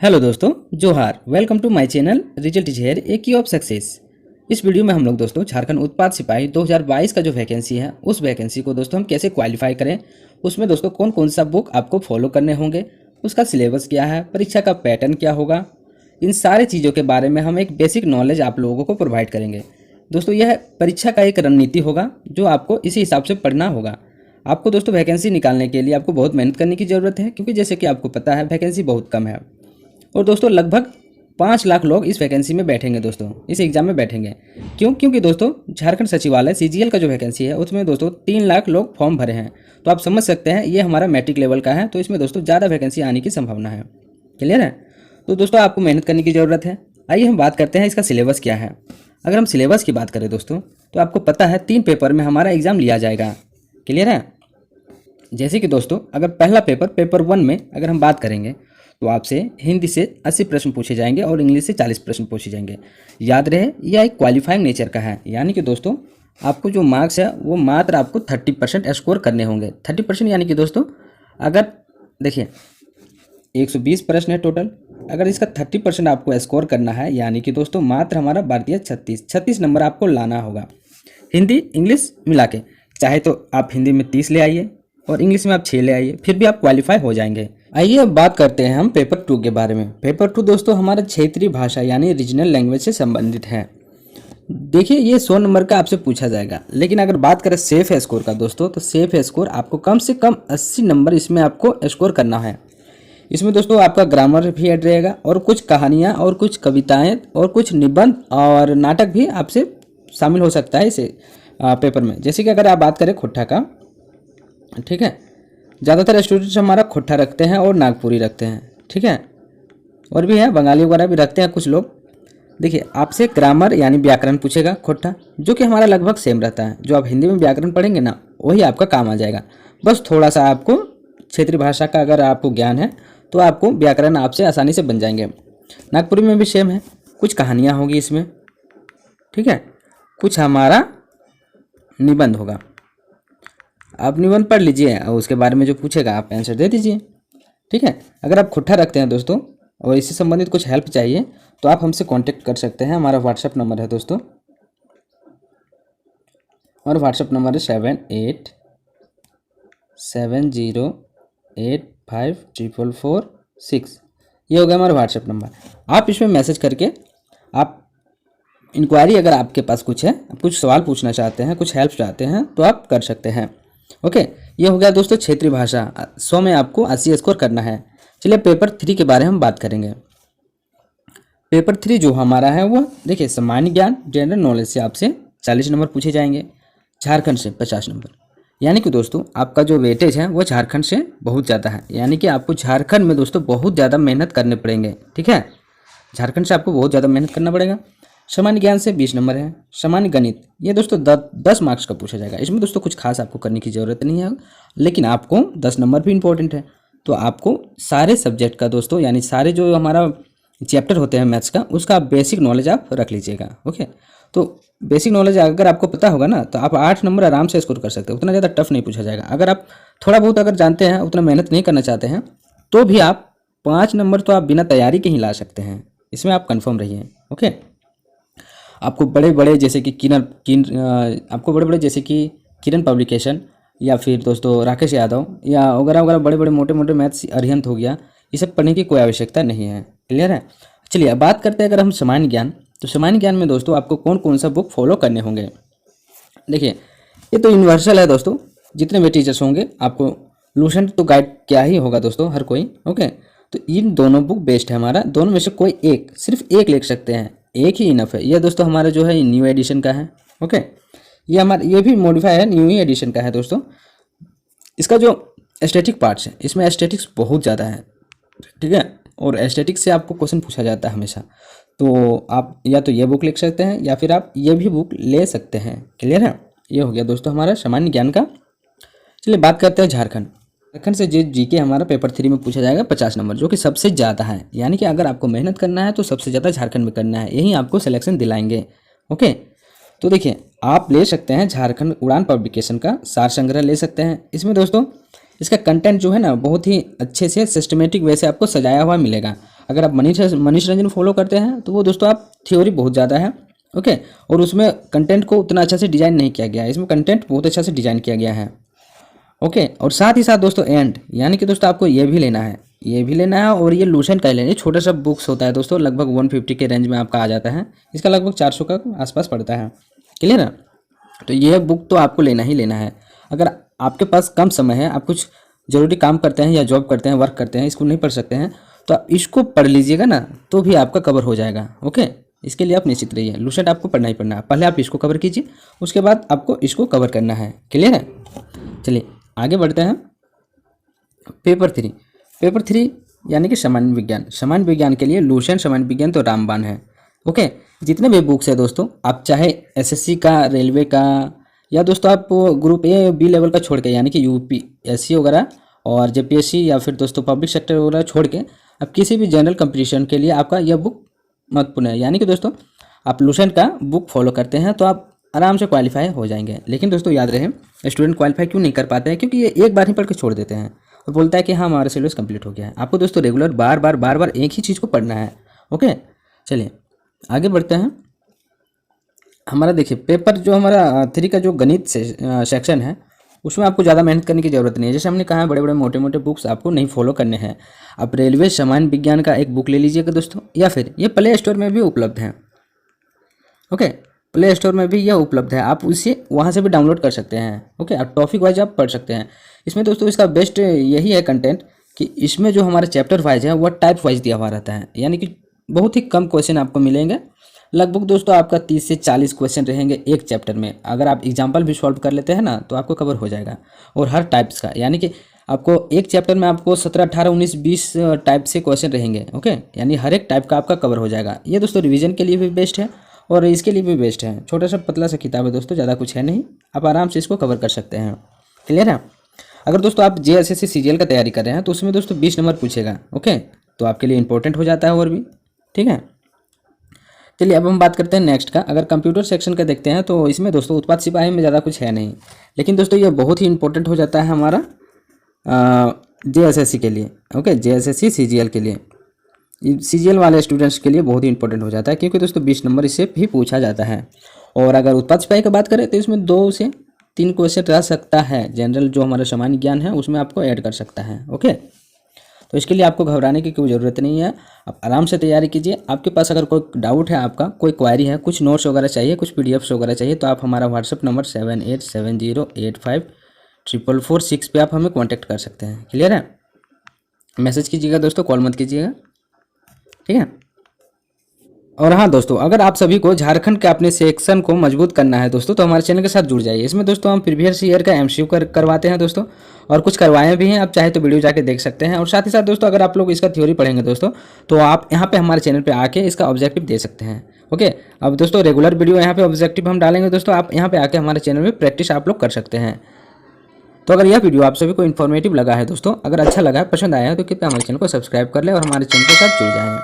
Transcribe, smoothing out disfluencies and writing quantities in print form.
Hello दोस्तों, जोहार। Welcome to my channel result is here a key of success. इस video में हम लोग दोस्तों झारखंड उत्पाद सिपाही 2022 का जो वैकेंसी है उस वैकेंसी को दोस्तों हम कैसे क्वालिफाई करें, उसमें दोस्तों कौन कौन सा बुक आपको फॉलो करने होंगे, उसका सिलेबस क्या है, परीक्षा का पैटर्न क्या होगा, इन सारे चीज़ों के बारे में हम एक बेसिक नॉलेज आप लोगों को प्रोवाइड करेंगे। दोस्तों यह परीक्षा का एक रणनीति होगा जो आपको इसी हिसाब से पढ़ना होगा। आपको दोस्तों वैकेंसी निकालने के लिए आपको बहुत मेहनत करने की ज़रूरत है, क्योंकि जैसे कि आपको पता है वैकेंसी बहुत कम है और दोस्तों लगभग 5 लाख लोग इस वैकेंसी में बैठेंगे, दोस्तों इस एग्ज़ाम में बैठेंगे। क्योंकि दोस्तों झारखंड सचिवालय सीजीएल का जो वैकेंसी है उसमें दोस्तों 3 लाख लोग फॉर्म भरे हैं। तो आप समझ सकते हैं ये हमारा मैट्रिक लेवल का है, तो इसमें दोस्तों ज़्यादा वैकेंसी आने की संभावना है। क्लियर है? तो दोस्तों आपको मेहनत करने की ज़रूरत है। आइए हम बात करते हैं इसका सिलेबस क्या है। अगर हम सिलेबस की बात करें दोस्तों तो आपको पता है 3 पेपर में हमारा एग्ज़ाम लिया जाएगा। क्लियर है? जैसे कि दोस्तों अगर पहला पेपर 1 में अगर हम बात करेंगे तो आपसे हिंदी से 80 प्रश्न पूछे जाएंगे और इंग्लिश से 40 प्रश्न पूछे जाएंगे। याद रहे यह एक क्वालिफाइंग नेचर का है, यानी कि दोस्तों आपको जो मार्क्स है वो मात्र आपको 30% स्कोर करने होंगे। 30% यानी कि दोस्तों अगर देखिए 120 प्रश्न है टोटल, अगर इसका 30% आपको स्कोर करना है यानी कि दोस्तों मात्र हमारा भारतीय 36 नंबर आपको लाना होगा। हिंदी इंग्लिश मिला के, चाहे तो आप हिंदी में 30 ले आइए और इंग्लिश में आप 6 ले आइए, फिर भी आप क्वालिफाई हो जाएंगे। आइए अब बात करते हैं हम पेपर 2 के बारे में। पेपर 2 दोस्तों हमारा क्षेत्रीय भाषा यानी रीजनल लैंग्वेज से संबंधित है। देखिए ये 100 नंबर का आपसे पूछा जाएगा, लेकिन अगर बात करें सेफ स्कोर का दोस्तों तो सेफ स्कोर आपको कम से कम 80 नंबर इसमें आपको स्कोर करना है। इसमें दोस्तों आपका ग्रामर भी ऐड रहेगा और कुछ कहानियाँ और कुछ कविताएँ और कुछ निबंध और नाटक भी आपसे शामिल हो सकता है इसे पेपर में। जैसे कि अगर आप बात करें खोट्ठा का, ठीक है, ज़्यादातर स्टूडेंट्स हमारा खोट्ठा रखते हैं और नागपुरी रखते हैं, ठीक है, और भी है बंगाली वगैरह भी रखते हैं कुछ लोग। देखिए आपसे ग्रामर यानी व्याकरण पूछेगा खोट्ठा, जो कि हमारा लगभग सेम रहता है। जो आप हिंदी में व्याकरण पढ़ेंगे ना वही आपका काम आ जाएगा। बस थोड़ा सा आपको क्षेत्रीय भाषा का अगर आपको ज्ञान है तो आपको व्याकरण आपसे आसानी से बन जाएंगे। नागपुरी में भी सेम है, कुछ कहानियाँ होगी इसमें, ठीक है, कुछ हमारा निबंध होगा। आप निबंध पढ़ लीजिए और उसके बारे में जो पूछेगा आप आंसर दे दीजिए, ठीक है। अगर आप खोट्ठा रखते हैं दोस्तों और इससे संबंधित कुछ हेल्प चाहिए तो आप हमसे कांटेक्ट कर सकते हैं। हमारा व्हाट्सएप नंबर है दोस्तों, और व्हाट्सएप नंबर है 7870854446। ये हो गया हमारा व्हाट्सएप नंबर। आप इसमें मैसेज करके आप इंक्वायरी अगर आपके पास कुछ है, कुछ सवाल पूछना चाहते हैं, कुछ हेल्प चाहते हैं तो आप कर सकते हैं। ओके, ये हो गया दोस्तों क्षेत्रीय भाषा। 100 में आपको 80 स्कोर करना है। चलिए पेपर 3 के बारे में हम बात करेंगे। पेपर 3 जो हमारा है वो देखिए सामान्य ज्ञान जनरल नॉलेज से आपसे 40 नंबर पूछे जाएंगे, झारखंड से 50 नंबर। यानी कि दोस्तों आपका जो वेटेज है वो झारखंड से बहुत ज़्यादा है, यानी कि आपको झारखंड में दोस्तों बहुत ज़्यादा मेहनत करने पड़ेंगे, ठीक है, झारखंड से आपको बहुत ज़्यादा मेहनत करना पड़ेगा। सामान्य ज्ञान से 20 नंबर है। सामान्य गणित ये दोस्तों 10 मार्क्स का पूछा जाएगा। इसमें दोस्तों कुछ खास आपको करने की ज़रूरत नहीं है, लेकिन आपको 10 नंबर भी इंपॉर्टेंट है। तो आपको सारे सब्जेक्ट का दोस्तों यानी सारे जो हमारा चैप्टर होते हैं मैथ्स का उसका बेसिक नॉलेज आप रख लीजिएगा। ओके, तो बेसिक नॉलेज अगर आपको पता होगा ना तो आप 8 नंबर आराम से स्कोर कर सकते हैं। उतना ज़्यादा टफ नहीं पूछा जाएगा। अगर आप थोड़ा बहुत अगर जानते हैं, उतना मेहनत नहीं करना चाहते हैं, तो भी आप 5 नंबर तो आप बिना तैयारी के ही ला सकते हैं। इसमें आप कन्फर्म रहिए। ओके, आपको बड़े बड़े जैसे कि किरण पब्लिकेशन या फिर दोस्तों राकेश यादव या वगैरह वगैरह बड़े बड़े मोटे मोटे मैथ्स अरिहंत हो गया, ये सब पढ़ने की कोई आवश्यकता नहीं है। क्लियर है? चलिए अब बात करते हैं अगर हम सामान्य ज्ञान, तो सामान्य ज्ञान में दोस्तों आपको कौन कौन सा बुक फॉलो करने होंगे। देखिए ये तो यूनिवर्सल है दोस्तों, जितने भी टीचर्स होंगे आपको लूसेंट तो गाइड क्या ही होगा दोस्तों हर कोई। ओके, तो इन दोनों बुक बेस्ट है हमारा। दोनों में से कोई एक, सिर्फ एक लिख सकते हैं, एक ही इनफ है। ये दोस्तों हमारा जो है न्यू एडिशन का है। ओके, ये भी मॉडिफाई है, न्यू ही एडिशन का है दोस्तों। इसका जो एस्थेटिक पार्ट्स है इसमें एस्थेटिक्स बहुत ज़्यादा है, ठीक है, और एस्थेटिक्स से आपको क्वेश्चन पूछा जाता है हमेशा। तो आप या तो ये बुक लिख सकते हैं या फिर आप ये भी बुक ले सकते हैं। क्लियर है? ये हो गया दोस्तों हमारा सामान्य ज्ञान का। चलिए बात करते हैं झारखंड। झारखंड से जीके हमारा पेपर 3 में पूछा जाएगा 50 नंबर, जो कि सबसे ज़्यादा है। यानी कि अगर आपको मेहनत करना है तो सबसे ज़्यादा झारखंड में करना है, यही आपको सिलेक्शन दिलाएंगे। ओके, तो देखिए आप ले सकते हैं झारखंड उड़ान पब्लिकेशन का सार संग्रह ले सकते हैं। इसमें दोस्तों इसका कंटेंट जो है ना बहुत ही अच्छे से सिस्टमेटिक वे से आपको सजाया हुआ मिलेगा। अगर आप मनीष रंजन फॉलो करते हैं तो वो दोस्तों आप थ्योरी बहुत ज़्यादा है, ओके, और उसमें कंटेंट को उतना अच्छा से डिज़ाइन नहीं किया गया है, इसमें कंटेंट बहुत अच्छा से डिज़ाइन किया गया है, ओके। और साथ ही साथ दोस्तों एंड यानी कि दोस्तों आपको ये भी लेना है, ये भी लेना है, और ये लूसेंट का ही लेना है। छोटा सा बुक्स होता है दोस्तों, लगभग 150 के रेंज में आपका आ जाता है, इसका लगभग 400 का आसपास पड़ता है, क्लियर है। तो ये बुक तो आपको लेना ही लेना है। अगर आपके पास कम समय है, आप कुछ ज़रूरी काम करते हैं या जॉब करते हैं, वर्क करते हैं, इसको नहीं पढ़ सकते हैं, तो आप इसको पढ़ लीजिएगा ना तो भी आपका कवर हो जाएगा, ओके। इसके लिए आप निश्चित रहिए, लूसेंट आपको पढ़ना ही पढ़ना है। पहले आप इसको कवर कीजिए, उसके बाद आपको इसको कवर करना है, क्लियर है। चलिए आगे बढ़ते हैं। पेपर 3 यानी कि सामान्य विज्ञान। सामान्य विज्ञान के लिए लूसेंट सामान्य विज्ञान तो रामबाण है, ओके। जितने भी बुक्स है दोस्तों, आप चाहे एसएससी का, रेलवे का, या दोस्तों आप ग्रुप ए बी लेवल का छोड़ के यानी कि यूपीएससी वगैरह और जेपीएससी या फिर दोस्तों पब्लिक सेक्टर वगैरह छोड़ के आप किसी भी जनरल कंपटीशन के लिए आपका यह बुक महत्वपूर्ण है। यानी कि दोस्तों आप लूसेंट का बुक फॉलो करते हैं तो आप आराम से क्वालिफाई हो जाएंगे। लेकिन दोस्तों याद रहे, स्टूडेंट क्वालिफाई क्यों नहीं कर पाते हैं, क्योंकि ये एक बार ही पढ़ के छोड़ देते हैं और बोलता है कि हाँ हमारा सिलेबस कंप्लीट हो गया है। आपको दोस्तों रेगुलर बार बार एक ही चीज़ को पढ़ना है, ओके। चलिए आगे बढ़ते हैं। हमारा देखिए पेपर जो हमारा 3 का जो गणित सेक्शन है उसमें आपको ज़्यादा मेहनत करने की ज़रूरत नहीं है। जैसे हमने कहा है, बड़े बड़े मोटे मोटे बुक्स आपको नहीं फॉलो करने हैं। आप रेलवे सामान्य विज्ञान का एक बुक ले लीजिएगा दोस्तों, या फिर ये प्ले स्टोर में भी उपलब्ध है, ओके। प्ले स्टोर में भी यह उपलब्ध है, आप उसे वहाँ से भी डाउनलोड कर सकते हैं, ओके। आप टॉपिक वाइज आप पढ़ सकते हैं। इसमें दोस्तों इसका बेस्ट यही है कंटेंट कि इसमें जो हमारा चैप्टर वाइज है वह टाइप वाइज दिया हुआ रहता है, यानी कि बहुत ही कम क्वेश्चन आपको मिलेंगे। लगभग दोस्तों आपका 30 से 40 क्वेश्चन रहेंगे एक चैप्टर में। अगर आप एग्जाम्पल भी सॉल्व कर लेते हैं ना तो आपको कवर हो जाएगा। और हर टाइप्स का, यानी कि आपको एक चैप्टर में आपको 17, 18, 19, 20 टाइप से क्वेश्चन रहेंगे, ओके। यानी हर एक टाइप का आपका कवर हो जाएगा। ये दोस्तों रिवीजन के लिए भी बेस्ट है और इसके लिए भी बेस्ट है। छोटा सा पतला सा किताब है दोस्तों, ज़्यादा कुछ है नहीं, आप आराम से इसको कवर कर सकते हैं, क्लियर है। अगर दोस्तों आप जेएसएससी सीजीएल का तैयारी कर रहे हैं तो उसमें दोस्तों 20 नंबर पूछेगा, ओके, तो आपके लिए इंपॉर्टेंट हो जाता है और भी, ठीक है। चलिए अब हम बात करते हैं नेक्स्ट का। अगर कंप्यूटर सेक्शन का देखते हैं तो इसमें दोस्तों उत्पाद सिपाही में ज़्यादा कुछ है नहीं, लेकिन दोस्तों ये बहुत ही इंपॉर्टेंट हो जाता है हमारा जेएसएससी के लिए, ओके। जेएसएससी सीजीएल के लिए, सीजीएल वाले स्टूडेंट्स के लिए बहुत ही इंपॉर्टेंट हो जाता है, क्योंकि दोस्तों 20 नंबर इससे भी पूछा जाता है। और अगर उत्पाद सिपाही की बात करें तो इसमें 2 से 3 क्वेश्चन रह सकता है। जनरल जो हमारा सामान्य ज्ञान है उसमें आपको ऐड कर सकता है, ओके। तो इसके लिए आपको घबराने की कोई ज़रूरत नहीं है, आप आराम से तैयारी कीजिए। आपके पास अगर कोई डाउट है, आपका कोई क्वारी है, कुछ नोट्स वगैरह चाहिए, कुछ पीडीएफ्स वगैरह चाहिए, तो आप हमारा व्हाट्सअप नंबर 7870854446 पे आप हमें कांटेक्ट कर सकते हैं, क्लियर है। मैसेज कीजिएगा दोस्तों, कॉल मत कीजिएगा, ठीक है। और हाँ दोस्तों, अगर आप सभी को झारखंड के अपने सेक्शन को मजबूत करना है दोस्तों तो हमारे चैनल के साथ जुड़ जाइए। इसमें दोस्तों हम प्रीवियस ईयर का एमसीक्यू करवाते हैं दोस्तों, और कुछ करवाए भी हैं, आप चाहे तो वीडियो जाके देख सकते हैं। और साथ ही साथ दोस्तों अगर आप लोग इसका थ्योरी पढ़ेंगे दोस्तों तो आप यहाँ पे हमारे चैनल पे आके इसका ऑब्जेक्टिव दे सकते हैं, ओके। अब दोस्तों रेगुलर वीडियो यहाँ पे ऑब्जेक्टिव हम डालेंगे दोस्तों, आप यहाँ पे आके हमारे चैनल में प्रैक्टिस आप लोग कर सकते हैं। तो अगर यह वीडियो आप सभी को इन्फॉर्मेटिव लगा है दोस्तों, अगर अच्छा लगा है, पसंद आया है, तो कृपया हमारे चैनल को सब्सक्राइब कर लें और हमारे चैनल के साथ जुड़ जाएँ।